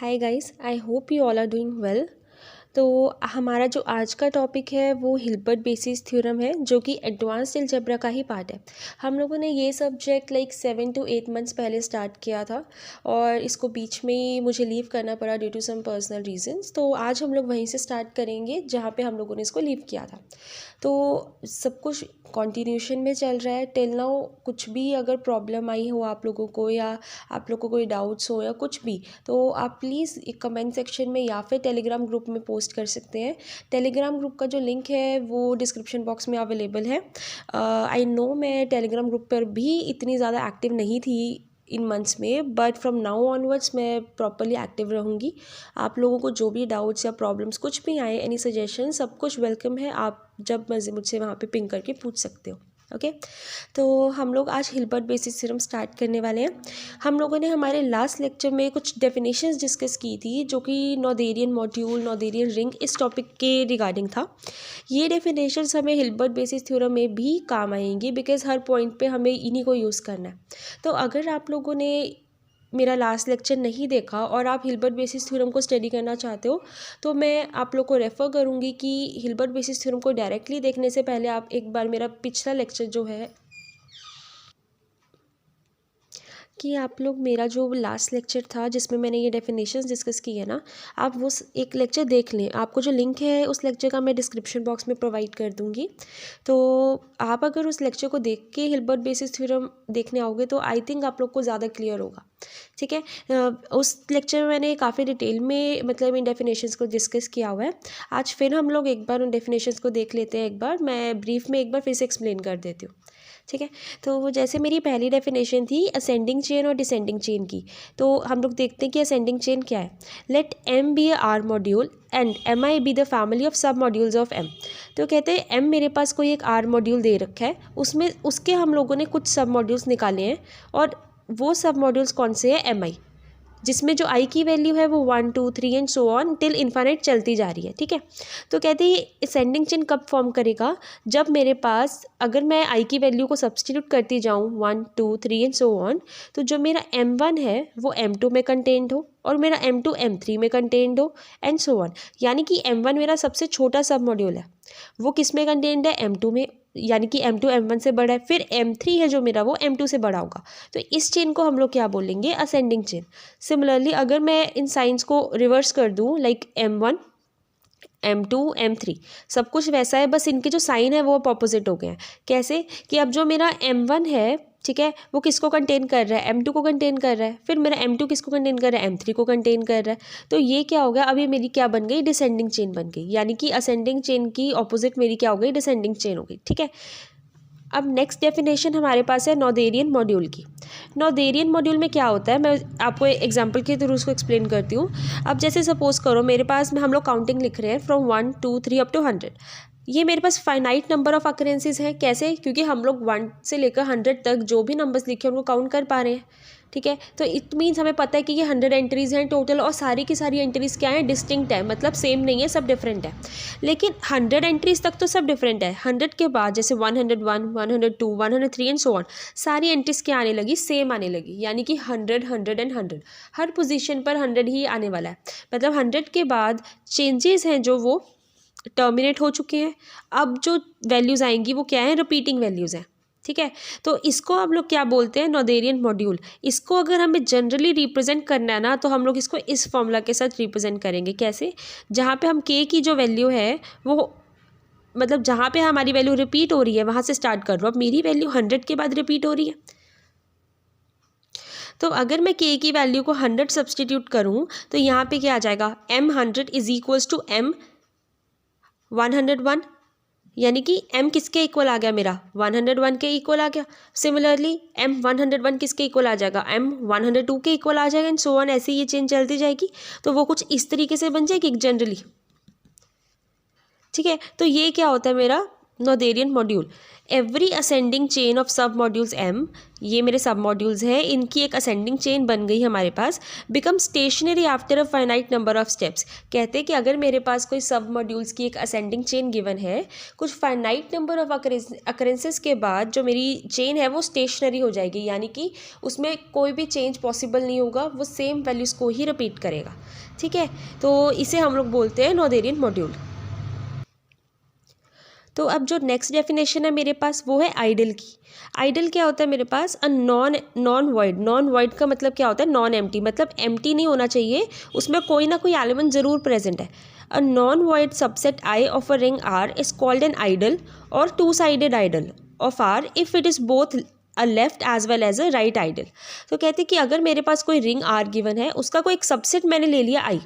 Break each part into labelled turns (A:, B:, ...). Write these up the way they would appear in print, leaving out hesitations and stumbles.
A: Hi guys, I hope you all are doing well. तो हमारा जो आज का टॉपिक है वो हिल्बर्ट बेसिस थ्योरम है, जो कि एडवांस्ड अलजेब्रा का ही पार्ट है। हम लोगों ने ये सब्जेक्ट 7 to 8 मंथ्स पहले स्टार्ट किया था और इसको बीच में ही मुझे लीव करना पड़ा due to some personal reasons. तो आज हम लोग वहीं से स्टार्ट करेंगे जहाँ पे हम लोगों ने इसको लीव किया था। तो सब कुछ कॉन्टिन्यूशन में चल रहा है टिल नाउ। कुछ भी अगर प्रॉब्लम आई हो आप लोगों को, या आप लोगों को कोई डाउट्स हो या कुछ भी, तो आप प्लीज़ एक कमेंट सेक्शन में या फिर टेलीग्राम ग्रुप में पोस्ट कर सकते हैं। टेलीग्राम ग्रुप का जो लिंक है वो डिस्क्रिप्शन बॉक्स में अवेलेबल है। आई नो मैं टेलीग्राम ग्रुप पर भी इतनी ज़्यादा एक्टिव नहीं थी इन मंथ्स में, बट फ्रॉम नाउ ऑनवर्ड्स मैं प्रॉपरली एक्टिव रहूँगी। आप लोगों को जो भी डाउट्स या प्रॉब्लम्स कुछ भी आए, एनी सजेशन, सब कुछ वेलकम है। आप जब मर्जी मुझसे वहाँ पे पिंग करके पूछ सकते हो। ओके तो हम लोग आज हिल्बर्ट बेसिस थ्योरम स्टार्ट करने वाले हैं। हम लोगों ने हमारे लास्ट लेक्चर में कुछ डेफिनेशंस डिस्कस की थी, जो कि नोथेरियन मॉड्यूल, नोथेरियन रिंग, इस टॉपिक के रिगार्डिंग था। ये डेफिनेशंस हमें हिल्बर्ट बेसिस थ्योरम में भी काम आएंगी, बिकॉज हर पॉइंट पे हमें इन्हीं को यूज़ करना है। तो अगर आप लोगों ने मेरा लास्ट लेक्चर नहीं देखा और आप हिल्बर्ट बेसिस थ्योरम को स्टडी करना चाहते हो, तो मैं आप लोग को रेफ़र करूँगी कि हिल्बर्ट बेसिस थ्योरम को डायरेक्टली देखने से पहले आप एक बार मेरा पिछला लेक्चर जो है कि आप लोग मेरा जो लास्ट लेक्चर था जिसमें मैंने ये डेफिनेशंस डिस्कस की है ना, आप वो एक लेक्चर देख लें। आपको जो लिंक है उस लेक्चर का मैं डिस्क्रिप्शन बॉक्स में प्रोवाइड कर दूँगी। तो आप अगर उस लेक्चर को देख के हिल्बर्ट बेसिस थ्योरम देखने आओगे तो आई थिंक आप लोग को ज़्यादा क्लियर होगा। ठीक है, उस लेक्चर में मैंने काफ़ी डिटेल में मतलब इन डेफिनेशंस को डिस्कस किया हुआ है। आज फिर हम लोग एक बार उन डेफिनेशंस को देख लेते हैं। एक बार मैं ब्रीफ में एक बार फिर से एक्सप्लेन कर देती हूँ। ठीक है, तो वो जैसे मेरी पहली डेफिनेशन थी असेंडिंग चेन और डिसेंडिंग चेन की, तो हम लोग देखते हैं कि असेंडिंग चेन क्या है। Let M be a R module and M I be the family of submodules of M. तो कहते हैं एम मेरे पास कोई एक आर मॉड्यूल दे रखा है, उसमें उसके हम लोगों ने कुछ सब मॉड्यूल्स निकाले हैं, और वो सब मॉड्यूल्स कौन से हैं? एम आई, जिसमें जो आई की वैल्यू है वो 1 2 3 and so on till infinite चलती जा रही है। ठीक है, तो कहते हैं असेंडिंग चेन कब फॉर्म करेगा? जब मेरे पास, अगर मैं आई की वैल्यू को सब्सटीट्यूट करती जाऊँ 1 2 3 एंड सो ऑन, तो जो मेरा M1 है वो M2 में कंटेंट हो और मेरा M2 M3 में कंटेंट हो एंड सो ऑन। यानी कि M1 मेरा सबसे छोटा सब मॉड्यूल है, वो किस में कंटेंट है? M2 में, यानी कि M2 M1 से बड़ा है। फिर M3 है जो मेरा, वो M2 से बड़ा होगा। तो इस चेन को हम लोग क्या बोलेंगे? Ascending chain. सिमिलरली अगर मैं इन साइंस को रिवर्स कर दूँ, लाइक M1 M2 M3 सब कुछ वैसा है, बस इनके जो साइन है वो अपोजिट हो गए हैं। कैसे? कि अब जो मेरा M1 है, ठीक है, वो किसको कंटेन कर रहा है? M2 को कंटेन कर रहा है। फिर मेरा M2 किसको कंटेन कर रहा है? M3 को कंटेन कर रहा है। तो ये क्या हो गया? अब ये मेरी क्या बन गई? डिसेंडिंग चेन बन गई। यानी कि असेंडिंग चेन की ऑपोजिट मेरी क्या हो गई? डिसेंडिंग चेन हो गई। ठीक है, अब नेक्स्ट डेफिनेशन हमारे पास है नोथेरियन मॉड्यूल की। नोथेरियन मॉड्यूल में क्या होता है, मैं आपको एग्जांपल के थ्रू उसको एक्सप्लेन करती हूँ। अब जैसे सपोज करो मेरे पास में हम लोग काउंटिंग लिख रहे हैं फ्रॉम 1 2 3 अप टू 100। ये मेरे पास फाइनाइट नंबर ऑफ अकरेंसेस है। कैसे? क्योंकि हम लोग 1 से लेकर 100 तक जो भी नंबर्स लिखे हैं उनको काउंट कर पा रहे हैं। ठीक है, तो इट मीन्स हमें पता है कि ये 100 एंट्रीज़ हैं टोटल, और सारी की सारी एंट्रीज़ क्या हैं? डिस्टिंक्ट है, मतलब सेम नहीं है, सब डिफरेंट है। लेकिन 100 एंट्रीज़ तक तो सब डिफरेंट है। 100 के बाद जैसे 101 102 103 एंड सो ऑन, सारी एंट्रीज क्या आने लगी? सेम आने लगी। यानी कि 100 100 एंड 100, हर पोजीशन पर 100 ही आने वाला है। मतलब 100 के बाद चेंजेस हैं जो वो टर्मिनेट हो चुके हैं। अब जो वैल्यूज़ आएंगी वो क्या है? रिपीटिंग वैल्यूज़ हैं। ठीक है, तो इसको हम लोग क्या बोलते हैं? Noetherian module. इसको अगर हमें जनरली रिप्रेजेंट करना है ना, तो हम लोग इसको इस फॉर्मूला के साथ रिप्रेजेंट करेंगे। कैसे? जहाँ पे हम k की जो वैल्यू है वो, मतलब जहाँ पे हमारी वैल्यू रिपीट हो रही है वहाँ से स्टार्ट कर रहा हूँ। अब मेरी वैल्यू 100 के बाद रिपीट हो रही है, तो अगर मैं k की वैल्यू को 100 सब्सटीट्यूट करूँ तो यहाँ पे क्या आ जाएगा? M100 is equals to M101। यानी कि m किसके इक्वल आ गया? मेरा 101 के इक्वल आ गया। सिमिलरली M101 किसके इक्वल आ जाएगा? M102 के इक्वल आ जाएगा एंड सो ऑन। ऐसे ये चेन चलती जाएगी, तो वो कुछ इस तरीके से बन जाएगी जनरली। ठीक है, तो ये क्या होता है मेरा Noetherian module, every ascending chain of सब मॉड्यूल्स एम, ये मेरे सब मॉड्यूल्स हैं, इनकी एक असेंडिंग चेन बन गई हमारे पास, become stationary after a finite number of steps. कहते हैं कि अगर मेरे पास कोई सब मॉड्यूल्स की एक असेंडिंग चेन गिवन है, कुछ फाइनाइट नंबर ऑफ अकरेंसेस के बाद जो मेरी चेन है वो स्टेशनरी हो जाएगी, यानी कि उसमें कोई भी चेंज पॉसिबल नहीं होगा, वो सेम वैल्यूज़ को ही रिपीट करेगा। ठीक है, तो इसे हम लोग बोलते हैं नोथेरियन मॉड्यूल। तो अब जो नेक्स्ट डेफिनेशन है मेरे पास वो है आइडल की। आइडल क्या होता है मेरे पास? A non void. Non void का मतलब क्या होता है? नॉन एम्प्टी, मतलब एम्प्टी नहीं होना चाहिए, उसमें कोई ना कोई एलिमेंट ज़रूर प्रेजेंट है। A non void subset I of a ring R is called an ideal और two sided ideal of R if it is both a left as well as a right ideal. तो कहते हैं कि अगर मेरे पास कोई ring are given है, उसका कोई एक सबसेट मैंने ले लिया आई,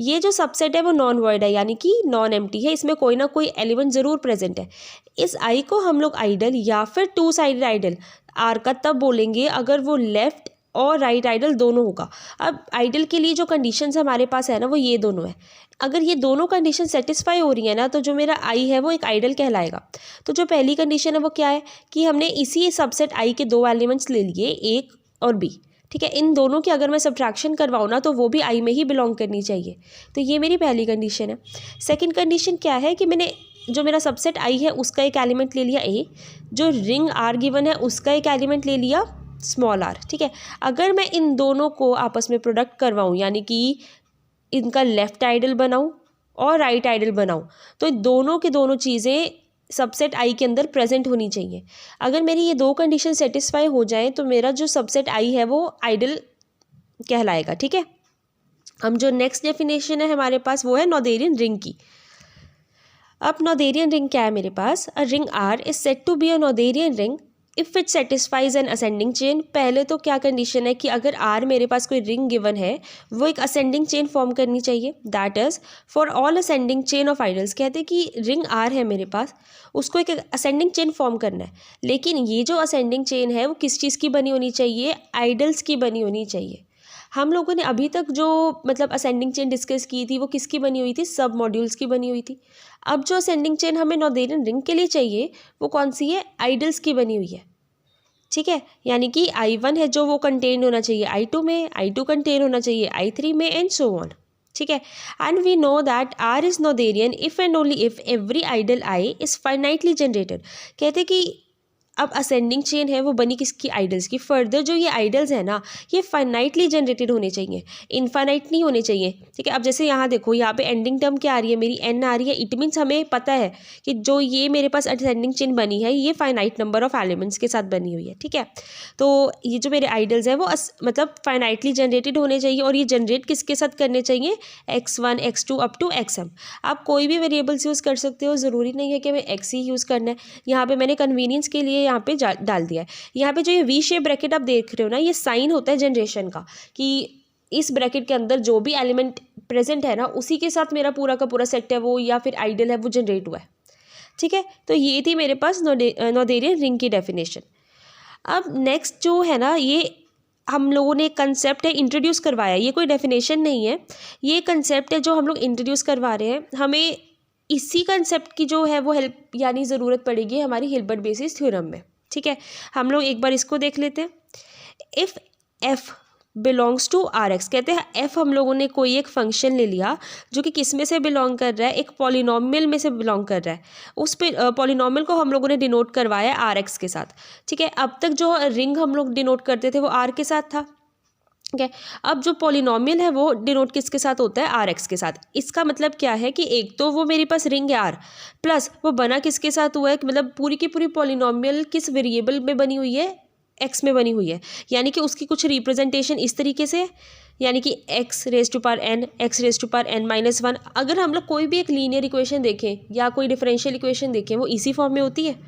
A: ये जो सबसेट है वो नॉन वॉइड है, यानी कि नॉन एम्प्टी है, इसमें कोई ना कोई एलिमेंट ज़रूर प्रेजेंट है। इस आई को हम लोग आइडल या फिर टू साइडेड आइडल आर का तब बोलेंगे अगर वो लेफ्ट और राइट आइडल दोनों होगा। अब आइडल के लिए जो कंडीशंस हमारे पास है ना, वो ये दोनों है। अगर ये दोनों कंडीशन सेटिस्फाई हो रही है ना, तो जो मेरा आई है वो एक आइडल कहलाएगा। तो जो पहली कंडीशन है वो क्या है कि हमने इसी सबसेट आई के दो एलिमेंट्स ले लिए, एक और बी। ठीक है, इन दोनों की अगर मैं सब्ट्रैक्शन करवाऊँ ना, तो वो भी आई में ही बिलोंग करनी चाहिए। तो ये मेरी पहली कंडीशन है। सेकंड कंडीशन क्या है कि मैंने जो मेरा सबसेट आई है उसका एक एलिमेंट ले लिया ए, जो रिंग आर गिवन है उसका एक एलिमेंट ले लिया स्मॉल आर। ठीक है, अगर मैं इन दोनों को आपस में प्रोडक्ट करवाऊँ, यानी कि इनका लेफ़्ट आइडल बनाऊँ और राइट आइडल बनाऊँ, तो दोनों की दोनों चीज़ें सबसेट आई के अंदर प्रेजेंट होनी चाहिए। अगर मेरी ये दो कंडीशन सेटिस्फाई हो जाए तो मेरा जो सबसेट आई है वो आइडल कहलाएगा। ठीक है, हम जो नेक्स्ट डेफिनेशन है हमारे पास वो है नोथेरियन रिंग की। अब नोथेरियन रिंग क्या है मेरे पास? A ring R is set to be a Noetherian ring if it satisfies an ascending chain. पहले तो क्या कंडीशन है कि अगर आर मेरे पास कोई रिंग गिवन है, वो एक असेंडिंग चेन फॉर्म करनी चाहिए। That is for all ascending chain of idols. कहते हैं कि रिंग आर है मेरे पास, उसको एक असेंडिंग चेन फॉर्म करना है, लेकिन ये जो असेंडिंग चेन है वो किस चीज़ की बनी होनी चाहिए? आइडल्स की बनी होनी चाहिए। हम लोगों ने अभी तक जो मतलब असेंडिंग चेन डिस्कस की थी वो किसकी बनी हुई थी? सब मॉड्यूल्स की बनी हुई थी। अब जो असेंडिंग चेन हमें नोथेरियन रिंग के लिए चाहिए वो कौन सी है? आइडल्स की बनी हुई है। ठीक है, यानी कि I1 है जो वो कंटेन होना चाहिए I2 में, I2 कंटेन होना चाहिए I3 में, एंड सो ऑन। ठीक है, and we know that R is noetherian if and only if every ideal I is finitely generated. कहते कि अब असेंडिंग चेन है वो बनी किसकी? आइडल्स की। फर्दर जो ये आइडल्स है ना, ये फाइनाइटली जनरेटेड होने चाहिए, इनफाइनाइट नहीं होने चाहिए। ठीक है, अब जैसे यहाँ देखो, यहाँ पे एंडिंग टर्म क्या आ रही है मेरी? एन आ रही है। इट मीन्स हमें पता है कि जो ये मेरे पास असेंडिंग चेन बनी है ये फाइनाइट नंबर ऑफ एलिमेंट्स के साथ बनी हुई है। ठीक है, तो ये जो मेरे आइडल्स हैं वो मतलब फाइनाइटली जनरेटेड होने चाहिए, और ये जनरेट किसके साथ करने चाहिए? x1 x2 up to xm। आप कोई भी वेरिएबल्स यूज़ कर सकते हो, ज़रूरी नहीं है कि हमें x ही यूज़ करना है। यहाँ पे मैंने कन्वीनियंस के लिए यहाँ पे डाल दिया है। यहाँ पे जो ये वी शेप ब्रैकेट आप देख रहे हो ना, ये साइन होता है जनरेशन का, कि इस ब्रैकेट के अंदर जो भी एलिमेंट प्रेजेंट है ना, उसी के साथ मेरा पूरा का पूरा सेट है वो, या फिर आइडल है वो जनरेट हुआ है। ठीक है, तो ये थी मेरे पास नोथेरियन रिंग की डेफिनेशन। अब नेक्स्ट जो है ना, ये हम लोगों ने एक कंसेप्ट है इंट्रोड्यूस करवाया, ये कोई डेफिनेशन नहीं है, ये कंसेप्ट है जो हम लोग इंट्रोड्यूस करवा रहे हैं। हमें इसी कंसेप्ट की जो है वो हेल्प यानी ज़रूरत पड़ेगी हमारी हिल्बर्ट बेसिस थ्योरम में। ठीक है, हम लोग एक बार इसको देख लेते हैं। If f belongs to R x, कहते हैं एफ हम लोगों ने कोई एक फंक्शन ले लिया जो कि किस में से बिलोंग कर रहा है? एक पॉलिनॉमियल में से बिलोंग कर रहा है। उस पे पॉलिनॉमियल को हम लोगों ने डिनोट करवाया आर एक्स के साथ। ठीक है, अब तक जो रिंग हम लोग डिनोट करते थे वो आर के साथ था। ठीक है, अब जो पॉलिनॉमियल है वो डिनोट किसके साथ होता है? आर एक्स के साथ। इसका मतलब क्या है कि एक तो वो मेरे पास रिंग है आर, प्लस वो बना किसके साथ हुआ है, मतलब पूरी की पूरी पॉलिनॉमियल किस वेरिएबल में बनी हुई है? एक्स में बनी हुई है, यानी कि उसकी कुछ रिप्रेजेंटेशन इस तरीके से, यानी कि x raise to power n, x raise to power n minus one. अगर हम लोग कोई भी एक लीनियर इक्वेशन देखें या कोई डिफरेंशियल इक्वेशन देखें, वो इसी फॉर्म में होती है।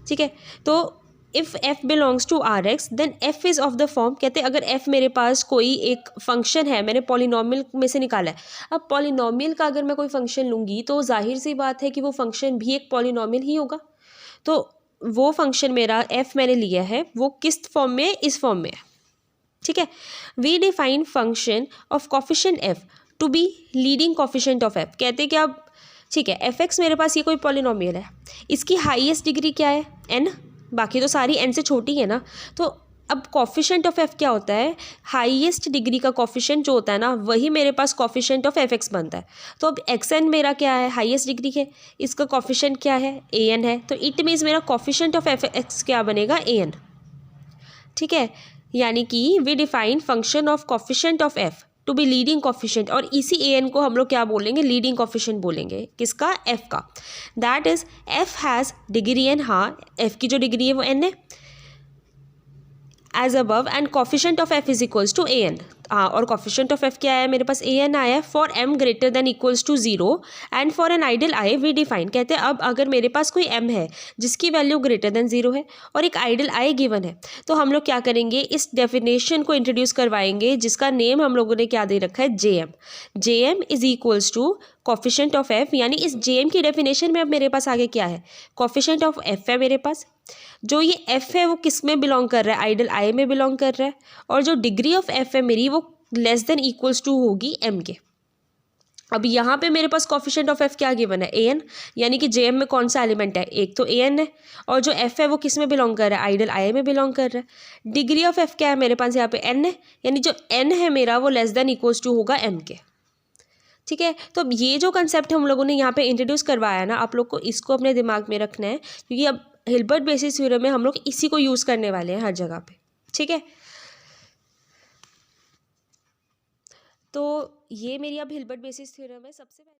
A: ठीक है, तो if f belongs to R x then f is of the form. कहते हैं अगर एफ मेरे पास कोई एक फंक्शन है, मैंने पॉलिनॉमियल में से निकाला है। अब पॉलिनॉमियल का अगर मैं कोई फंक्शन लूँगी तो जाहिर सी बात है कि वो फंक्शन भी एक पॉलिनॉमियल ही होगा। तो वो फंक्शन मेरा एफ मैंने लिया है वो किस फॉर्म में है? इस फॉर्म में है। ठीक है, we define function of coefficient f to be leading coefficient of f. कहते हैं कि अब ठीक है, एफ एक्स मेरे पास ये कोई पॉलिनोमियल है, इसकी हाईएस्ट डिग्री क्या है, एन, बाकी तो सारी एन से छोटी है ना। तो अब कॉफिशेंट ऑफ एफ क्या होता है, हाईएस्ट डिग्री का कॉफिशेंट जो होता है ना वही मेरे पास कॉफिशेंट ऑफ एफ एक्स बनता है। तो अब एक्स एन मेरा क्या है, हाईएस्ट डिग्री है, इसका कॉफिशेंट क्या है, ए एन है, तो इट मीन्स मेरा कॉफिशेंट ऑफ एफ एक्स क्या बनेगा, ए एन। ठीक है, यानी कि we define function of coefficient of f to be leading coefficient, और इसी ए एन को हम लोग क्या बोलेंगे, लीडिंग कॉफिशेंट बोलेंगे, किसका, एफ का। That is f has degree n, हाँ एफ की जो डिग्री है वो एन है, as above, and coefficient of f is equals to a n. हाँ, और कॉफिशेंट ऑफ एफ क्या है मेरे पास, ए एन आया है, for m greater than equals to 0 and for an ideal I we define. कहते हैं अब अगर मेरे पास कोई एम है जिसकी वैल्यू ग्रेटर देन 0 है और एक आइडियल आई गिवन है, तो हम लोग क्या करेंगे, इस डेफिनेशन को इंट्रोड्यूस करवाएंगे जिसका नेम हम लोगों ने क्या दे रखा है, J M. J M is equals to coefficient of F, यानी इस जे एम की डेफिनेशन में अब मेरे पास आगे क्या है, कॉफिशेंट ऑफ एफ है मेरे पास, जो ये एफ है वो किस में बिलोंग कर रहा है, आइडियल आई में बिलोंग कर रहा है, और जो डिग्री ऑफ एफ है मेरी वो लेस देन इक्वल्स टू होगी एम के। अब यहाँ पे मेरे पास कॉफिशेंट ऑफ एफ क्या गिवन है, ए एन, यानी कि जे एम में कौन सा एलिमेंट है, एक तो ए एन है, और जो एफ है वो किस में बिलोंग कर रहा है, आइडियल आई में बिलोंग कर रहा है। डिग्री ऑफ एफ क्या है मेरे पास, यहाँ पे एन है, यानी जो एन है मेरा वो लेस देन इक्वल्स टू होगा एम के। ठीक है, तो अब ये जो कंसेप्ट हम लोगों ने यहाँ पे इंट्रोड्यूस करवाया है ना, आप लोग को इसको अपने दिमाग में रखना है, क्योंकि अब हिल्बर्ट बेसिस थ्योरम में हम लोग इसी को यूज़ करने वाले हैं हर जगह पे। ठीक है, तो ये मेरी अब हिल्बर्ट बेसिस थ्योरम है। सबसे